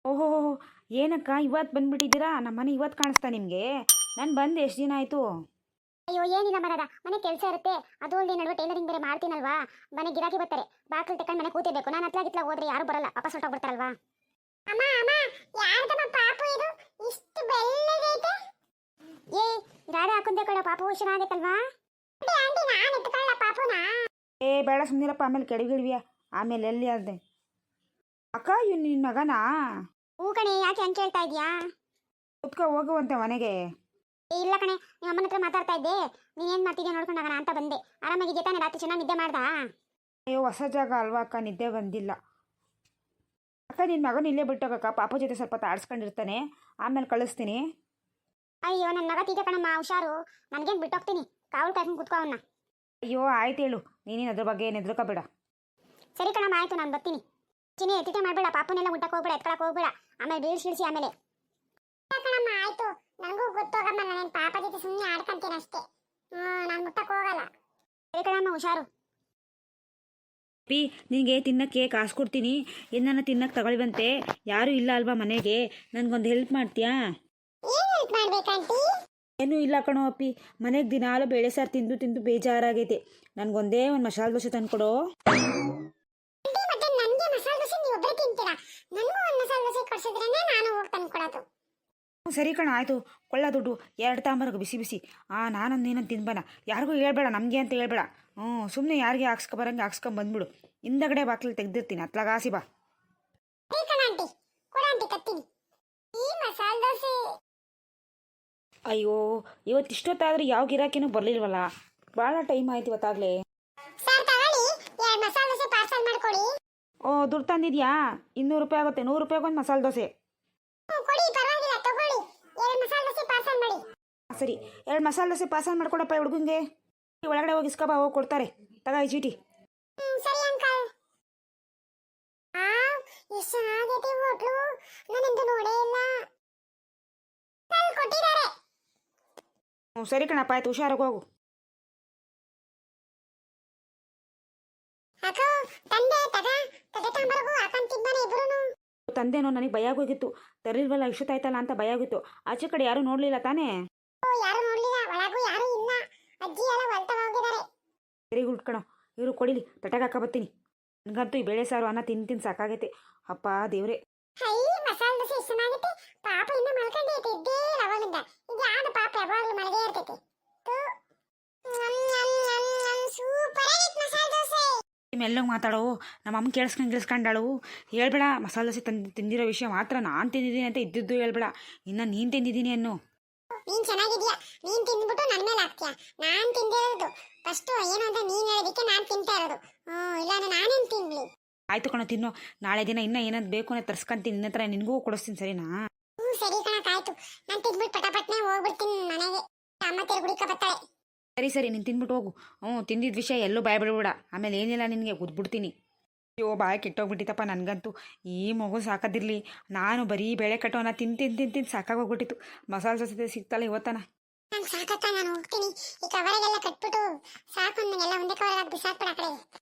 ಓಹೋ, ಏನಕ್ಕ ಇವತ್ತು ಬಂದ್ಬಿಟ್ಟಿದ್ದೀರಾ? ನಮ್ಮ ಮನೆ ಇವತ್ತು ಕಾಣಿಸ್ತಾ ನಿಮಗೆ? ನಾನು ಬಂದು ಎಷ್ಟು ದಿನ ಆಯಿತು? ಅಯ್ಯೋ ಏನಿಲ್ಲ ಮರದ ಮನೆ ಕೆಲಸ ಇರುತ್ತೆ. ಅದು ಅಲ್ಲದೆ ನಡುವೆ ಟೈಲರಿಂಗ್ ಬೇರೆ ಮಾಡ್ತೀನಲ್ವಾ, ಮನೆ ಗಿರಾಕಿ ಬರ್ತಾರೆ. ಬಾಕ್ಲು ತಕೊಂಡು ಮನೆ ಕೂತಿರ್ಬೇಕು. ನಾನು ಹತ್ಲಾಗಿತ್ಲ ಹೋದ್ರೆ ಯಾರು ಬರಲ್ಲ, ವಾಪಸ್ ಹೊರಟೋಗ್ಬಿಡ್ತಾರಲ್ವಾ. ಅಮ್ಮ ಅಮ್ಮ, ಯಾರ್ದಮ್ಮ ಪಾಪು ಇದು ಇಷ್ಟು ಬೆಳ್ಳಗೈತೆ? ಏ ರಾಡ ಹಾಕುಂದೆ ಕಣ, ಪಾಪು ಚೆನ್ನಾಗೈತಲ್ವಾ? ಆಂಟಿ ನಾನು ಎತ್ಕೊಳ್ಳ ಪಾಪುನಾ? ಏ ಬೇಡ ಸುಮ್ಮನಿರಪ್ಪ, ಆಮೇಲೆ ಕೆಡಗಿಳ್ವಿಯ. ಆಮೇಲೆ ಎಲ್ಲಿ ಅದೇ ಅಕ್ಕ, ಇವ್ ನಿನ್ನ ಮಗನಾ? ಹೂ ಕಣೆ, ಯಾಕೆ ಹಂಗೆ ಕೇಳ್ತಾ ಇದೀಯಾ? ಕುತ್ಕೊ ಹೋಗುವಂತೆ ಮನೆಗೆ. ಇಲ್ಲ ಕಣೆ, ನಿಮ್ಮ ಅಮ್ಮನ ಹತ್ರ ಮಾತಾಡ್ತಾ ಇದ್ದೆ. ನೀನೇನ್ ಮಾಡ್ತಿದ್ಯಾ ನೋಡ್ಕೊಂಡಾಗಣ ಅಂತ ಬಂದೆ. ಆರಾಮಾಗಿದ್ಯಾ ತಾನೆ? ರಾತ್ರಿ ಚೆನ್ನಾಗಿ ನಿದ್ದೆ ಮಾಡ್ದಾ? ಅಯ್ಯೋ ಹೊಸ ಜಾಗ ಅಲ್ವಾ ಅಕ್ಕ, ನಿದ್ದೆ ಬಂದಿಲ್ಲ. ಅಕ್ಕ ನಿನ್ನ ಮಗನ ಇಲ್ಲೇ ಬಿಟ್ಟೋಗಕ್ಕ, ಪಾಪ ಜೊತೆ ಸ್ವಲ್ಪ ಆಡ್ಸ್ಕೊಂಡಿರ್ತಾನೆ, ಆಮೇಲೆ ಕಳಿಸ್ತೀನಿ. ಅಯ್ಯೋ ನನ್ನ ಮಗ ತೀಟ ಕಣಮ್ಮ, ಹುಷಾರು. ನನ್ಗೇನು ಬಿಟ್ಟೋಗ್ತೀನಿ, ಕಾವಲು ಕಾಯ್ಕೊಂಡು ಕುತ್ಕೋ ಅವನ್ನ. ಅಯ್ಯೋ ಆಯ್ತು ಹೇಳು, ನೀನೇನು ಅದ್ರ ಬಗ್ಗೆ ಏನು ಹೆದರ್ಕೋಬೇಡ. ಸರಿ ಕಣಮ್ಮ, ಆಯ್ತು ನಾನು ಬರ್ತೀನಿ. ಚಿನ್ನಿ ತೀಟ ಮಾಡಬೇಡ, ಪಾಪನೆಲ್ಲ ಮುಟ್ಟಕ್ಕೆ ಹೋಗ್ಬೇಡ, ಎತ್ಕೊಳಕ್ಕೆ ಹೋಗ್ಬೇಡ, ಆಮೇಲೆ ಬೀಳ್ಸಿಳಿಸಿ ಆಮೇಲೆ. ಕಣಮ್ಮ ಆಯ್ತು, ನನಗೂ ಗೊತ್ತೋಗಮ್ಮ, ನಾನು ಪಾಪ ಜೊತೆ ಸುಮ್ಮನೆ ಆಡ್ಕೊಂತೀನಿ ಅಷ್ಟೇ. ನಾನು ಮುಟ್ಟಕ್ಕೆ ಹೋಗಲ್ಲ. ಸರಿ ಕಣಮ್ಮ, ಹುಷಾರು. ಪಿ ನಿನಗೆ ತಿನ್ನಕ್ಕೆ ಕಾಸು ಕೊಡ್ತೀನಿ, ಏನನ್ನ ತಿನ್ನಕ್ಕೆ ತಗೊಳ್ವಂತೆ. ಯಾರೂ ಇಲ್ಲ ಅಲ್ವಾ ಮನೆಗೆ, ನನಗೊಂದು ಹೆಲ್ಪ್ ಮಾಡ್ತೀಯಾ? ಏನು ಹೆಲ್ಪ್ ಮಾಡ್ಬೇಕಂಟಿ? ಏನೂ ಇಲ್ಲ ಕಣೋ ಅಪ್ಪಿ, ಮನೆಗೆ ದಿನಾಲು ಬೇಳೆ ಸಾರು ತಿಂದು ತಿಂದು ಬೇಜಾರಾಗೈತೆ. ನನಗೊಂದೇ ಒಂದು ಮಸಾಲೆ ದೋಸೆ ತಂದ್ಕೊಡೋ. ಮತ್ತೆ ನನಗೆ ಮಸಾಲೆ ದೋಸೆ ನೀವು ಒಬ್ಬರೇ ತಿಂತೀರಾ? ನನಗೂ ಒಂದು ಮಸಾಲೆ ದೋಸೆ ಕೊಡಿಸಿದ್ರೇನೆ ನಾನು ಹೋಗಿ ತಂದ್ಕೊಡೋದು. ಸರಿ ಕಣ ಆಯಿತು, ಕೊಳ್ಳ ದುಡ್ಡು 2 ತಾಂಬರ್ಗು ಬಿಸಿ ಬಿಸಿ. ನಾನೊಂದು ಏನಂತ ತಿನ್ಬಾನ, ಯಾರಿಗೂ ಹೇಳ್ಬೇಡ, ನಮಗೆ ಅಂತ ಹೇಳ್ಬೇಡ. ಸುಮ್ಮನೆ ಯಾರಿಗೆ ಹಾಕ್ಸ್ಕೊಬರಂಗೆ ಹಾಕ್ಸ್ಕೊಂಬಂದ್ಬಿಡು. ಹಿಂದಗಡೆ ಬಾಕ್ಲಲ್ಲಿ ತೆಗ್ದಿರ್ತೀನಿ, ಅತ್ಲಾಗಾಸಿ ಬಾ. ಆಂಟಿ ಕೊಡಂಟಿ ಕತ್ತೀನಿ ಈ ಮಸಾಲೆ ದೋಸೆ. ಅಯ್ಯೋ ಇವತ್ತು ಇಷ್ಟೊತ್ತಾದರೂ ಯಾವ ಗಿರಾಕಿನೂ ಬರಲಿಲ್ವಲ್ಲ, ಭಾಳ ಟೈಮ್ ಆಯ್ತು ಇವತ್ತಾಗಲೇ. ಸರ್ ತಗೊಳ್ಳಿ, 2 ಮಸಾಲೆ ದೋಸೆ ಪಾರ್ಸಲ್ ಮಾಡ್ಕೊಳ್ಳಿ. ದುಡ್ಡು ತಂದಿದ್ಯಾ? 200 ರೂಪಾಯಿ ಆಗುತ್ತೆ, 100 ರೂಪಾಯಿಗೆ ಒಂದು ಮಸಾಲೆ ದೋಸೆ. ಕೊಡಿ, ಪರವಾಗಿಲ್ಲ ತಗೊಳ್ಳಿ, 2 ಮಸಾಲೆ ದೋಸೆ ಪಾರ್ಸಲ್ ಮಾಡಿ. ಸರಿ, 2 ಮಸಾಲೆ ದೋಸೆ ಪಾರ್ಸಲ್ ಮಾಡ್ಕೊಡಪ್ಪ ಹುಡುಗಂಗೆ. ಒಳಗಡೆ ಹೋಗಿ ಇಸ್ಕೊಬಾ, ಹೋಗಿ ಕೊಡ್ತಾರೆ. ತಗೋ ಈ ಚೀಟಿ. ಸರಿ ಅಂಕಲ್. ಎಷ್ಟು ಚೆನ್ನಾಗೈತೆ ಹೋಟ್ಲು, ನಾನಿಂದು ನೋಡೇ ಇಲ್ಲ. ಕೊಟ್ಟಿದ್ದಾರೆ. ಸರಿ ಕಣಪ್ಪ, ಆಯ್ತು, ಹುಷಾರಾಗಿ ಹೋಗು. ಅಕ್ಕ ತಂದೆ ತಗ ತಾಂಬರಗು ಹಾಕೊಂಡು ತಿಂಬಾನೆ ಇಬ್ರು. ತಂದೆನೋ ನನಗೆ ಭಯ ಆಗೋಗಿತ್ತು, ತರಲಿಲ್ವಲ್ಲ ಇಷ್ಟೊತ್ತಾಯ್ತಲ್ಲ ಅಂತ ಭಯ ಆಗಿತ್ತು. ಆಚೆ ಕಡೆ ಯಾರೂ ನೋಡಲಿಲ್ಲ ತಾನೇ? ಯಾರು ನೋಡ್ಲಿಲ್ಲ, ಒಳಗೂ ಯಾರು ಇಲ್ಲ. ಅಜ್ಜಿ ಎಲ್ಲ ಹೊಲ್ಟ ಹೋಗಿದ್ದಾರೆ. ವೆರಿ ಗುಡ್ ಕಣೋ, ಇವರು ಕೊಡಿಲಿ, ತಟ್ಟೆಗೆ ಹಾಕ ಬರ್ತೀನಿ. ನನಗಂತೂ ಈ ಬೇಳೆ ಸಾರು ಅನ್ನ ತಿಂದು ಸಾಕಾಗೈತೆ. ಅಪ್ಪ ದೇವ್ರೆ. ಹೈ ಮಸಾಲೆ ದೋಸೆ ಎಷ್ಟು ಚೆನ್ನಾಗೈತೆ. ಪಾಪ ಇನ್ನ ಮಲ್ಕೊಂಡೈತೆ, ಇದ್ದೇ ಅವಾಗಿಂದ. ಇದು ಯಾವ್ದು ಪಾಪ ಯಾವಾಗಲೂ ಮಲಗೇ ಇರ್ತೈತೆ. ಸೂಪರ್ ಆಗೈತೆ ಮಸಾಲೆ ದೋಸೆ. ಮೆಲ್ಲಗೆ ಮಾತಾಡೋ, ನಮ್ಮ ಅಮ್ಮ ಕೇಳಿಸ್ಕೊಂಡಾಳು. ಹೇಳ್ಬೇಡ, ಮಸಾಲೆ ದೋಸೆ ತಿಂದಿರೋ ವಿಷಯ ಮಾತ್ರ ನಾನು ತಿಂದಿದ್ದೀನಿ ಅಂತ ಇದ್ದಿದ್ದು ಹೇಳ್ಬೇಡ. ಇನ್ನು ನೀನು ತಿಂದಿದ್ದೀನಿ ಅನ್ನು. ನೀನ್ ಚೆನ್ನಾಗಿದ್ಯಾ, ನೀನ್ ತಿಂದ್ಬಿಟ್ಟು ನನ್ನ ಮೇಲೆ ಹಾಕ್ತೀಯ. ನಾನ್ ತಿಂದಿರೋದು ಫಸ್ಟ್ ಏನು ಅಂತ ನೀನ್ ಹೇಳೋದಕ್ಕೆ ನಾನ್ ತಿಂತಾ ಇರೋದು. ಇಲ್ಲ ನಾನೇನ್ ತಿನ್ಲಿ? ಆಯ್ತು ಕಣೋ, ತಿನ್ನು. ನಾಳೆ ದಿನ ಇನ್ನೂ ಏನಾದ್ರು ಬೇಕು ಅನ್ನೋ ತರ್ಸ್ಕೊಂತೀನಿ, ನಿನ್ನ ಹತ್ರ ನಿನಗೂ ಕೊಡಿಸ್ತೀನಿ, ಸರಿನಾ? ಸರಿ ಕಣಕ್ಕಾಯ್ತು, ನಾನು ತಿಂದ್ಬಿಟ್ಟು ಪಟಪಟ್ನೆ ಹೋಗ್ಬಿಡ್ತೀನಿ ಮನೆಗೆ. ಅಮ್ಮ ತಿರುಗುಡಿಕ ಬರ್ತಾಳೆ. ಸರಿ ನೀನು ತಿಂದ್ಬಿಟ್ಟು ಹೋಗು. ತಿಂದಿದ್ದ ವಿಷಯ ಎಲ್ಲೂ ಬಾಯ್ ಬಿಡ್ಬೇಡ, ಆಮೇಲೆ ಏನಿಲ್ಲ ನಿನಗೆ ಗುದ್ಬಿಡ್ತೀನಿ. ಅಯ್ಯೋ ಬಾಯ್ ಕೆಟ್ಟೋಗ್ಬಿಟ್ಟಿತ್ತಪ್ಪ ನನಗಂತೂ. ಈ ಮಗು ಸಾಕದಿರಲಿ, ನಾನು ಬರೀ ಬೇಳೆ ಕಟ್ಟೋನ ತಿಂದು ಸಾಕಾಗೋಗ್ಬಿಟ್ಟಿತ್ತು. ಮಸಾಲೆ ದೋಸೆ ಸಿಗ್ತಲ್ಲ ಇವತ್ತನ. ನಂಗೆ ಸಾಕತ್ತ, ನಾನು ಹೋಗ್ತೀನಿ. ಈ ಕವರಿಗೆಲ್ಲ ಕಟ್ಬಿಟ್ಟು ಸಾಕು, ನನಗೆಲ್ಲ ಒಂದೇ ಕವರ್ ಬಿಸಾಕ್ಬಿಡ ಕಡೆ.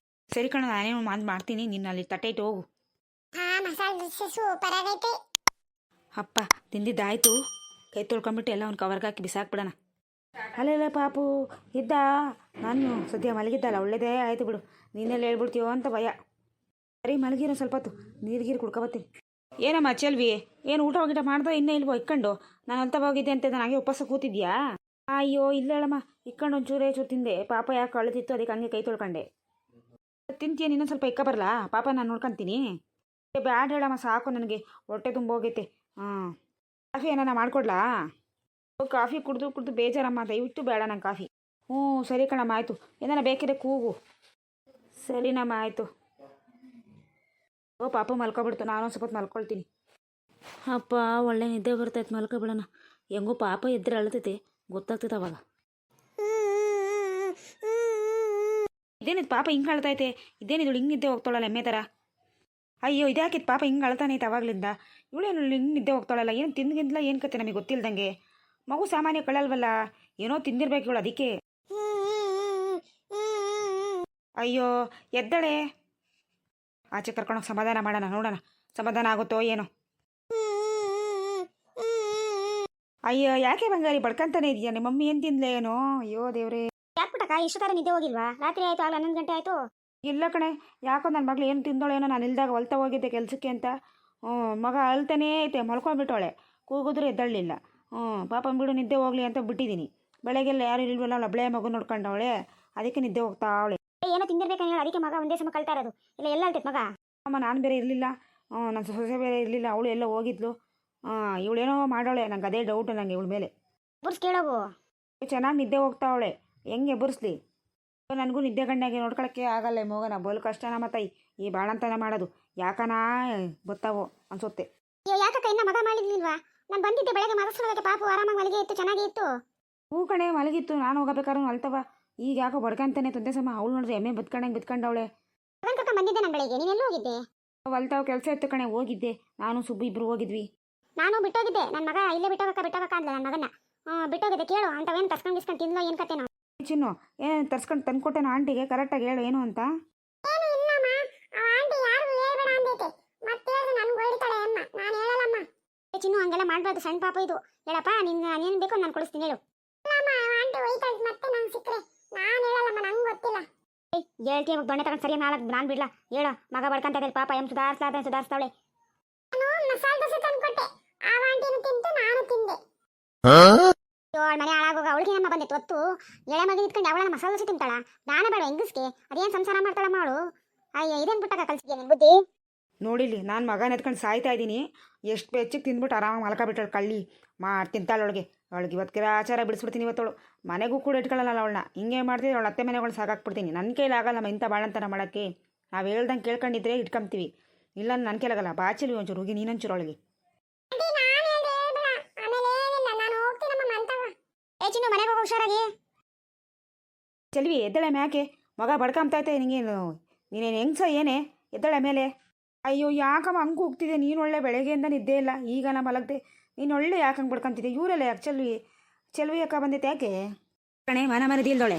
ಸರಿ ಕಣ, ನಾನೇನು ಮಾಡ್ತೀನಿ, ನಿನ್ನ ಅಲ್ಲಿ ತಟ್ಟೆ ಇಟ್ಟು ಹೋಗು. ಮಸಾಲೆ ದೋಸೆ ಸೂಪರ್ ಆಗೈತೆ. ಅಪ್ಪ ತಿಂದಿದ್ದಾಯ್ತು, ಕೈ ತೊಳ್ಕೊಂಬಿಟ್ಟು ಎಲ್ಲ ಒಂದು ಕವರ್ಗೆ ಹಾಕಿ ಬಿಸಾಕ್ಬಿಡೋಣ. ಅಲ್ಲೆಲ್ಲ ಪಾಪು ಇದ್ದ, ನಾನು ಸದ್ಯ ಮಲಗಿದ್ದಲ್ಲ, ಒಳ್ಳೇದೇ ಆಯಿತು ಬಿಡು. ನೀನೆಲ್ಲ ಹೇಳ್ಬಿಡ್ತೀವೋ ಅಂತ ಭಯ. ಸರಿ ಮಲಗಿರೋ ಸ್ವಲ್ಪ ಹೊತ್ತು, ನೀರು ಕುಡ್ಕೊಬತ್ತೀನಿ. ಏನಮ್ಮ ಚೆಲ್ವಿ, ಏನು ಊಟ ಮಾಡ್ದೋ ಇನ್ನೂ ಇಲ್ವೋ ಇಕ್ಕೊಂಡು? ನಾನು ಅಂತ ಹೋಗಿದ್ದೆ ಅಂತ ನನಗೆ ಉಪವಾಸ ಕೂತಿದ್ಯಾ? ಅಯ್ಯೋ ಇಲ್ಲ ಹೇಳಮ್ಮ, ಇಕ್ಕೊಂಡು ಒಂಚೂರೇ ತಿಂದೆ. ಪಾಪ ಯಾಕೆ ಅಳುತ್ತಿತ್ತು, ಅದಕ್ಕೆ ಹಂಗೆ ಕೈ ತೊಳ್ಕೊಂಡೆ. ತಿಂತೀಯ ಇನ್ನೊಂದು ಸ್ವಲ್ಪ ಇಕ್ಕ ಬರಲಾ? ಪಾಪ ನಾನು ನೋಡ್ಕೊತೀನಿ. ಬ್ಯಾಡ ಹೇಳಮ್ಮ, ಸಾಕು ನನಗೆ, ಹೊಟ್ಟೆ ತುಂಬ ಹೋಗೈತೆ. ಕಾಫಿ ಏನಾನ ಮಾಡ್ಕೊಡ್ಲಾ? ಕಾಫಿ ಕುಡಿದು ಬೇಜಾರಮ್ಮ, ದಯವಿಟ್ಟು ಬೇಡ ನಂಗೆ ಕಾಫಿ. ಸರಿ ಕಣಮ್ಮ, ಆಯಿತು. ಏನಾರ ಬೇಕಿದ್ರೆ ಕೂಗು. ಸರಿನಮ್ಮ, ಆಯಿತು. ಪಾಪ ಮಲ್ಕೊಬಿಡ್ತು, ನಾನು ಸ್ವಲ್ಪ ಹೊತ್ತು ಮಲ್ಕೊಳ್ತೀನಿ. ಅಪ್ಪ ಒಳ್ಳೆ ನಿದ್ದೆ ಬರ್ತೈತೆ, ಮಲ್ಕೊಬಿಡೋಣ. ಹೆಂಗೋ ಪಾಪ ಎದ್ರೆ ಅಳ್ತೈತೆ, ಗೊತ್ತಾಗ್ತೈತೆ ಅವಾಗ. ಇದೇನಿದು ಪಾಪ ಹಿಂಗೆ ಅಳ್ತೈತೆ? ಇದೇನಿದು ಹಿಂಗೆ ನಿದ್ದೆ ಹೋಗ್ತಾಳಲ್ಲ ಎಮ್ಮೆ ಥರ? ಅಯ್ಯೋ ಇದ್ಯಾಕಿತ್ತು ಪಾಪ ಹಿಂಗೆ ಅಳ್ತಾನೈತೆ ಅವಾಗಲಿಂದ. ಇವಳೇನು ಹಿಂಗೆ ನಿದ್ದೆ ಹೋಗ್ತಾಳಲ್ಲ? ಏನು ತಿಂದಿಲ್ಲ ಏನು ಕತೆ ನಮಗೆ ಗೊತ್ತಿಲ್ದಂಗೆ. ಮಗು ಸಾಮಾನ್ಯ ಕಳಲ್ವಲ್ಲ, ಏನೋ ತಿಂದಿರ್ಬೇಕು ಇವಳು, ಅದಕ್ಕೆ. ಅಯ್ಯೋ ಎದ್ದಳೆ. ಆಚೆ ಕರ್ಕೊಂಡೋಗಿ ಸಮಾಧಾನ ಮಾಡೋಣ, ನೋಡೋಣ ಸಮಾಧಾನ ಆಗುತ್ತೋ ಏನೋ. ಅಯ್ಯೋ ಯಾಕೆ ಬಂಗಾರಿ ಬಡ್ಕಂತಾನೆ ಇದೆಯಾ? ನಿಮ್ಮ ಮಮ್ಮಿ ಏನು ತಿನ್ಲೇ ಏನೋ? ಅಯ್ಯೋ ದೇವ್ರೇ. ಯಾಕೆ ಪುಟ್ಟಕ್ಕ ಇಷ್ಟು ತರ ನಿದ್ದೆ ಹೋಗಿಲ್ವಾ? ರಾತ್ರಿ ಆಯ್ತು, ಆಗ 11 ಗಂಟೆ ಆಯ್ತು. ಇಲ್ಲ ಕಣೆ, ಯಾಕೋ ನನ್ನ ಮಗಳು ಏನು ತಿಂದೋಳೇನೋ, ನಾನು ಇಲ್ದಾಗ ಹೊಲ್ತಾ ಹೋಗಿದ್ದೆ ಕೆಲಸಕ್ಕೆ ಅಂತ. ಮಗ ಅಳ್ತಾನೇ ಐತೆ, ಮಲ್ಕೊಂಡ್ಬಿಟ್ಟವಳೆ, ಕೂಗಿದ್ರೆ ಎದ್ದಳ್ಳಿಲ್ಲ. ಪಾಪ ಬಿಡು ನಿದ್ದೆ ಹೋಗ್ಲಿ ಅಂತ ಬಿಟ್ಟಿದ್ದೀನಿ. ಬೆಳಗ್ಗೆಲ್ಲ ಯಾರು ಇಲ್ವಲ್ಲ, ಅವಳು ಒಬ್ಬಳೇ ಮಗು ನೋಡ್ಕೊಂಡವಳೆ, ಅದಕ್ಕೆ ನಿದ್ದೆ ಹೋಗ್ತಾ ಅವಳೆ. ಏನೋ ತಿಂದಿರ್ಬೇಕಂತ ಹೇಳಿ ಅದಕ್ಕೆ ಮಗ ಒಂದೇ ಸಮ ಕಳ್ತಾ ಇರೋದು. ಇಲ್ಲ ಎಲ್ಲ ಅಳ್ತೈತೆ ಮಗ. ಅಮ್ಮ ನಾನು ಬೇರೆ ಇರಲಿಲ್ಲ, ನನ್ನ ಸೊಸೆ ಬೇರೆ ಇರಲಿಲ್ಲ, ಅವಳು ಎಲ್ಲ ಹೋಗಿದ್ಲು. ಇವಳೇನೋ ಮಾಡೋಳೆ, ನಂಗೆ ಅದೇ ಡೌಟು ನನಗೆ ಇವಳ ಮೇಲೆ. ಬುರ್ಸ್ ಕೇಳೋವು. ಚೆನ್ನಾಗಿ ನಿದ್ದೆ ಹೋಗ್ತಾವಳೆ, ಹೆಂಗೆ ಎಬ್ಬರಿಸ್ಲಿ? ನನಗೂ ನಿದ್ದೆ ಗಂಡಾಗೆ ನೋಡ್ಕೊಳಕ್ಕೆ ಆಗಲ್ಲ ಮಗನ, ಬೋಲ್ ಕಷ್ಟನ ಮತ್ತೆ ಈ ಬಾಳಂತನ ಮಾಡೋದು. ಯಾಕನಾ ಗೊತ್ತಾವೋ ಅನ್ಸುತ್ತೆ. ಅಯ್ಯೋ ಯಾಕಕ್ಕ ಇನ್ನ ಮಗ ಮಾಡಿರ್ಲಿಲ್ವಾ? ನಾನು ಬಂದಿದ್ದೆ ಬೆಳಗ್ಗೆ ಮಗಸ್ಕೊಳ್ಳೋಕೆ, ಪಾಪು ಆರಾಮಾಗಿ ಮಲಗಿ ಇತ್ತು, ಚೆನ್ನಾಗಿ ಇತ್ತು. ಹೂ ಕಣೆ ಮಲಗಿತ್ತು, ನಾನು ಹೋಗಬೇಕಾದ್ರೂ ಅಲ್ತವ. ಈಗ ಯಾಕೋ ಬಡ್ಕಂತಾನೆ ತೊಂದೆ ಸಮ. ಅವಳು ನೋಡ್ರಿ ಎಮ್ಮೆ ಬದ್ಕೊಂಡಂಗೆ ಬಿತ್ಕೊಂಡವಳೆ. ಅದನ್ನ ಕರ್ಕೊಂಡು ಬಂದಿದ್ದೆ ನಾನು ಬೆಳಗ್ಗೆ. ನೀನೆಲ್ಲ ಹೋಗಿದ್ದೆ? ಹೊಲ್ತಾವ್ ಕೆಲಸ ಇತ್ತು ಕಣೆ, ಹೋಗಿದ್ದೆ. ನಾನು ಸುಬ್ಬು ಇಬ್ರು ಹೋಗಿದ್ವಿ. ನಾನು ಬಿಟ್ಟೋಗಿದ್ದೆ, ನನ್ನ ಮಗ ಇಲ್ಲೇ ಬಿಟ್ಟೋಗಕ್ಕ ಅಂದ್ಲ ನನ್ನ ಮಗನ. ಬಿಟ್ಟೋಗಿದ್ದೆ. ಕೇಳು ಅಂತವೇನು ತರ್ಸ್ಕೊಂಡು ತಿಂದ್ಲೋ ಏನು ಕತೆನೋ. ಚಿನ್ನು ಏನು ತರ್ಸ್ಕೊಂಡು ತಂದ್ಕೊಟ್ಟೆನ ಆಂಟಿಗೆ? ಕರೆಕ್ಟಾಗಿ ಹೇಳು ಏನು ಅಂತ. ಚಿನ್ನು ಹಂಗೆಲ್ಲ ಮಾಡ್ಬಾರ್ದು, ಸಣ್ಣ ಪಾಪ ಇದು. ಹೇಳಪ್ಪ ನಿನ್ನ ಏನು ಬೇಕು ನಾನು ಕೊಡಿಸ್ತೀನಿ, ಹೇಳು. ಹೇಳ್ತೀಯ ಬಣ್ಣ ತಗೊಂಡು ಸರಿ ನಾಲ್ಕು ನಾನು ಬಿಡ್ಲಾ? ಹೇಳ ಮಗ ಬಡ್ಕಂತ ಇದ್ದಾರೆ ಪಾಪ, ಎಂ ಸುಧಾರಿಸ್ತಾವಳೆ. ಮನೆ ಹಾಳಾಗೋಗ ಅವಳಿಗೆ ನಮ್ಮ ಬಂದಿತ್ತು ಹೊತ್ತು. ಎಳೆ ಮಗ ಇಟ್ಕೊಂಡು ಅವಳ ಮಸಾಲೆ ದೋಸೆ ತಿಂತಾಳ, ನಾನೇ ಬೇಡ ಹೆಂಗಸ್ಗೆ ಅದೇನು ಸಂಸಾರ ಮಾಡ್ತಾಳಮ್ಮ ಅವಳು. ಅಯ್ಯ ಇದೇನು ಬಿಟ್ಟಾಗ ಕಲ್ಸಿದ್ಯಾ ನಿನ್ ಬುದ್ಧಿ? ನೋಡಿಲಿ, ನಾನು ಮಗನ ಎತ್ಕೊಂಡು ಸಾಯ್ತಾ ಇದ್ದೀನಿ, ಎಷ್ಟು ಬೆಚ್ಚಿಗೆ ತಿಂದ್ಬಿಟ್ಟು ಆರಾಮಾಗಿ ಮಲ್ಕೊಬಿಟ್ಟಾಳು ಕಳ್ಳಿ. ತಿಂತಾಳೆ ಅವಳಿಗೆ ಇವತ್ತು ಆಚಾರ ಬಿಡಿಸ್ಬಿಡ್ತೀನಿ. ಇವತ್ತವಳು ಮನೆಗೂ ಕೂಡ ಇಟ್ಕೊಳ್ಳಲ್ಲ ಅವಳನ್ನ. ಹಿಂಗೆ ಮಾಡ್ತಿದ್ರೆ ಅವಳ ಅತ್ತೆ ಮನೆಗಳು ಸಾಕಾಕ್ಬಿಡ್ತೀನಿ. ನನ್ನ ಕೈಲಿ ಆಗಲ್ಲ ಇಂಥ ಬಾಳಂತನ ಮಾಡೋಕ್ಕೆ. ನಾವು ಹೇಳ್ದಂಗೆ ಕೇಳ್ಕೊಂಡಿದ್ರೆ ಇಟ್ಕೊಂತೀವಿ, ಇಲ್ಲ ನನ್ನ ಕೈಲಾಗಲ್ಲ. ಬಾಚಿಲಿ ಒಂಚೂರು ಹೋಗಿ ನೀನಂಚೂರು ಅವಳಿಗೆ. ಚಿನ್ನು ಮನೆಗೆ ಹೋಗೋ ಹುಷಾರಾಗಿ. ಚೆಲ್ವಿ ಎದ್ದಳೆ ಮ್ಯಾಕೆ, ಮಗ ಬಡ್ಕೊಂತೈತೆ ನಿಂಗೇನು? ನೀನೇನು ಹೆಂಗ್ಸ ಏನೇ? ಎದ್ದಳೆ ಮೇಲೆ. ಅಯ್ಯೋ ಯಾಕಮ್ಮ ಹಂಗೆ ಹೋಗ್ತಿದ್ದೆ ನೀನು? ಒಳ್ಳೆ ಬೆಳಗ್ಗೆಯಿಂದ ನಿದ್ದೆ ಇಲ್ಲ, ಈಗ ನಾ ಮಲಗ್ದೆ. ನೀನು ಒಳ್ಳೆ ಯಾಕೆ ಹಂಗೆ ಬಡ್ಕೊಂತಿದ್ದೆ? ಇವರೆಲ್ಲ ಯಾಕೆ ಚೆಲ್ವಿ ಅಕ್ಕ ಬಂದೈತೆ ಯಾಕೆ? ಕಣೆ ಮನದಿ ಇಲ್ದೋಳೆ.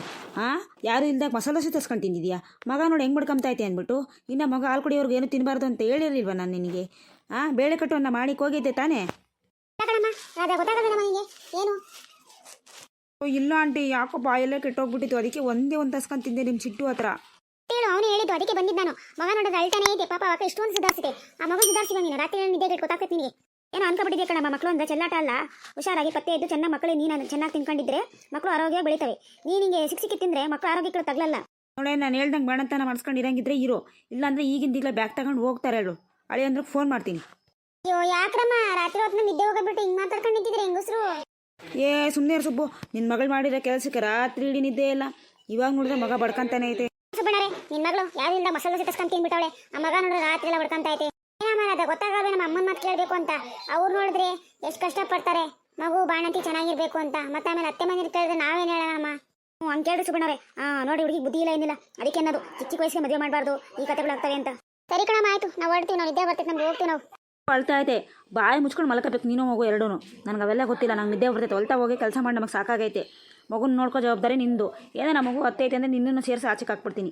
ಯಾರು ಇಲ್ದಾಗ ಮಸಾಲೆ ದೋಸೆ ತರ್ಸ್ಕೊಂಡು ತಿಂದಿದ್ಯಾ? ಮಗ ನೋಡಿ ಹೆಂಗೆ ಬಡ್ಕೊಂತೈತೆ ಅಂದ್ಬಿಟ್ಟು. ಇನ್ನು ಮಗ ಹಾಲು ಕುಡಿಯೋರ್ಗೆ ಏನು ತಿನ್ನಬಾರ್ದು ಅಂತ ಹೇಳಿರಲಿಲ್ವ ನಾನು ನಿನಗೆ? ಬೇಳೆ ಕಟ್ಟು ಅನ್ನ ಮಾಡಿ ಹೋಗಿದ್ದೆ ತಾನೇ? ಏನು ಇಲ್ಲ ಆಂಟಿ, ಯಾಕೋ ಬಾಯೆಲ್ಲ ಕೆಟ್ಟೋಗ್ಬಿಟ್ಟಿತ್ತು, ಅದಕ್ಕೆ ಒಂದೇ ಒಂದು ತಸ್ಕೊಂಡು ತಿಂದೆ ನಿಮ್ಮ ಸಿಟ್ಟು ಹತ್ರ. ಹೇಳು, ಅವನು ಹೇಳಿದ್ದು ಅದಕ್ಕೆ ಬಂದಿದ್ದು ನಾನು. ಮಗ ನೋಡಿದ್ರೆ ಅಳ್ತಾನೆ ಇದೆ ಪಾಪ, ಅಕ್ಕ ಇಷ್ಟೊಂದು ಸುಧಾರಿಸಿದೆ. ಆ ಮಗ ಸುಧಾರಿಸಿ ಬಂದಿನ ರಾತ್ರಿ ನಿದ್ದೆ ಗೊತ್ತಾಗ್ತೈತೆ ನಿನಗೆ. ಏನೋ ಅನ್ಕೊಬಿಟ್ಟಿದ್ದೆ ಕಣಮ್ಮ, ಮಕ್ಕಳು ಅಂದ್ರೆ ಚೆಲ್ಲಾಟ ಅಲ್ಲ. ಹುಷಾರಾಗಿ ಪತ್ತೆ ಇದ್ದು ಚೆನ್ನಾಗಿ ಮಕ್ಕಳು ನೀನು ಚೆನ್ನಾಗಿ ತಿನ್ಕೊಂಡಿದ್ರೆ ಮಕ್ಕಳು ಆರೋಗ್ಯ ಬೆಳಿತವೆ. ನೀನು ಹಿಂಗೆ ಸಿಕ್ಕಿ ತಿಂದರೆ ಮಕ್ಕಳು ಆರೋಗ್ಯಗಳು ತಗಲಲ್ಲ. ನೋಡೇ, ನಾನು ಹೇಳ್ದಂಗೆ ಬಾಣಂತನ ಮಾಡಿಸ್ಕೊಂಡು ಇರಂಗಿದ್ರೆ ಇರೋ, ಇಲ್ಲಾಂದ್ರೆ ಈಗಿಂದೀಗಲೇ ಬ್ಯಾಗ್ ತಗೊಂಡು ಹೋಗ್ತಾರೆ ಹೇಳು. ಅಳಿ ಅಂದ್ರೆ ಫೋನ್ ಮಾಡ್ತೀನಿ. ಅಯ್ಯೋ ಯಾಕ್ರಮ್ಮ ರಾತ್ರಿ ಹೊತ್ತಿನ ನಿದ್ದೆ ಹೋಗ್ಬಿಟ್ಟು ಹಿಂಗೆ ಮಾತಾಡ್ಕೊಂಡು ನಿಂತಿದ್ರೆ ಹೆಂಗಸ್ರು? ಸುಮ್ಮನೆ ಸುಬ್ಬು, ನಿನ್ನ ಮಗಳು ಮಾಡಿರೋ ಕೆಲಸಕ್ಕೆ ರಾತ್ರಿ ಇಡೀ ನಿದ್ದೆ ಇಲ್ಲ. ಇವಾಗ ನೋಡಿದ್ರೆ ಮಗ ಬಡ್ಕೊಂತಾನೆ ಐತೆ. ಸುಬ್ಬಣ್ಣರೇ, ನಿನ್ನ ಮಗಳು ಯಾವ್ದಿಂದ ಮಸಾಲೆ ದೋಸೆ ತಸ್ಕೊಂಡು ತಿನ್ಬಿಟ್ಟವಳೆ. ಆ ಮಗ ನೋಡಿದ್ರೆ ರಾತ್ರಿ ಎಲ್ಲ ಬಡ್ಕೊಂತ ಐತೆ. ಅದ ಗೊತ್ತಾಗಲ್ಲ ನಮ್ಮ ಅಮ್ಮನ ಮಾತು ಕೇಳಬೇಕು ಅಂತ. ಅವ್ರು ನೋಡಿದ್ರೆ ಎಷ್ಟು ಕಷ್ಟಪಡ್ತಾರೆ ಮಗು ಬಾಣಂತಿ ಚೆನ್ನಾಗಿರ್ಬೇಕು ಅಂತ. ಮತ್ತೆ ಆಮೇಲೆ ಅತ್ತೆ ಮನೆ ಕೇಳಿದ್ರೆ ನಾವೇನು ಹೇಳೋಣಮ್ಮ? ಹಂಗೆ ಕೇಳಿದ್ರು ಸುಬ್ಬಣ್ಣರೇ. ನೋಡಿ ಹುಡುಗಿ ಬುದ್ಧಿ ಇಲ್ಲ ಏನಿಲ್ಲ, ಅದಕ್ಕೆ ಅನ್ನೋದು ಚಿಕ್ಕ ವಯಸ್ಸಿಗೆ ಮದುವೆ ಮಾಡಬಾರ್ದು, ಈ ಕಥೆಗಳಾಗ್ತವೆ ಅಂತ. ಸರಿ ಕಣಮ್ಮ, ಆಯ್ತು, ನಾವು ಹೊರಡ್ತೀವಿ. ನಾವು ನಿದ್ದೆ ಬರ್ತೈತೆ, ನಮ್ಗೆ ಹೋಗ್ತೀವಿ ನಾವು. ಅಳ್ತಾ ಐತೆ, ಬಾಯಿ ಮುಚ್ಕೊಂಡು ಮಲ್ಕೋಬೇಕು ನೀನು ಮಗು ಎರಡೂ. ನನಗೆ ಅವೆಲ್ಲ ಗೊತ್ತಿಲ್ಲ, ನಂಗೆ ನಿದ್ದೆ ಬರ್ತೈತೆ. ಹೊಲ್ತಾ ಹೋಗಿ ಕೆಲಸ ಮಾಡಿ ನಮಗೆ ಸಾಕಾಗೈತೆ. ಮಗುನ ನೋಡ್ಕೋ ಜವಾಬ್ದಾರಿ ನಿಂದು. ಏನೋ ನಮ್ಮ ಮಗು ಹತ್ತೈತೆ ಅಂದರೆ ನಿನ್ನನ್ನು ಸೇರಿಸಿ ಆಚೆಗೆ ಹಾಕ್ಬಿಡ್ತೀನಿ.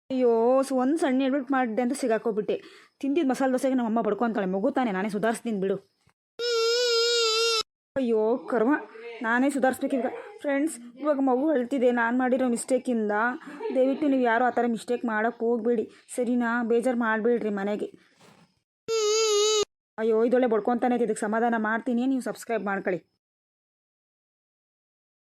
ಅಯ್ಯೋ ಒಂದು ಸಣ್ಣ ಎಡ್ಬಿಟ್ಟು ಮಾಡಿದೆ ಅಂತ ಸಿಗಾಕೋಬಿಟ್ಟೆ. ತಿಂದಿದ್ದು ಮಸಾಲೆ ದೋಸೆಗೆ ನಮ್ಮಮ್ಮ ಬಡ್ಕೊತಾಳೆ. ಮಗು ತಾನೆ, ನಾನೇ ಸುಧಾರಿಸ್ತೀನಿ ಬಿಡು. ಅಯ್ಯೋ ಕರ್ಮ, ನಾನೇ ಸುಧಾರಿಸ್ಬೇಕೀಗ. ಫ್ರೆಂಡ್ಸ್, ಇವಾಗ ಮಗು ಹೇಳ್ತಿದೆ ನಾನು ಮಾಡಿರೋ ಮಿಸ್ಟೇಕಿಂದ. ದಯವಿಟ್ಟು ನೀವು ಯಾರೋ ಆ ಥರ ಮಿಸ್ಟೇಕ್ ಮಾಡೋಕ್ಕೆ ಹೋಗಬೇಡಿ, ಸರಿನಾ? ಬೇಜಾರು ಮಾಡಬೇಡ್ರಿ ಮನೆಗೆ. ಅಯ್ಯೋ ಇದೊಳ್ಳೆ ಬಡ್ಕೊತಾನೆ, ಇದಕ್ಕೆ ಸಮಾಧಾನ ಮಾಡ್ತೀನಿ, ನೀವು ಸಬ್ಸ್ಕ್ರೈಬ್ ಮಾಡ್ಕೊಳ್ಳಿ.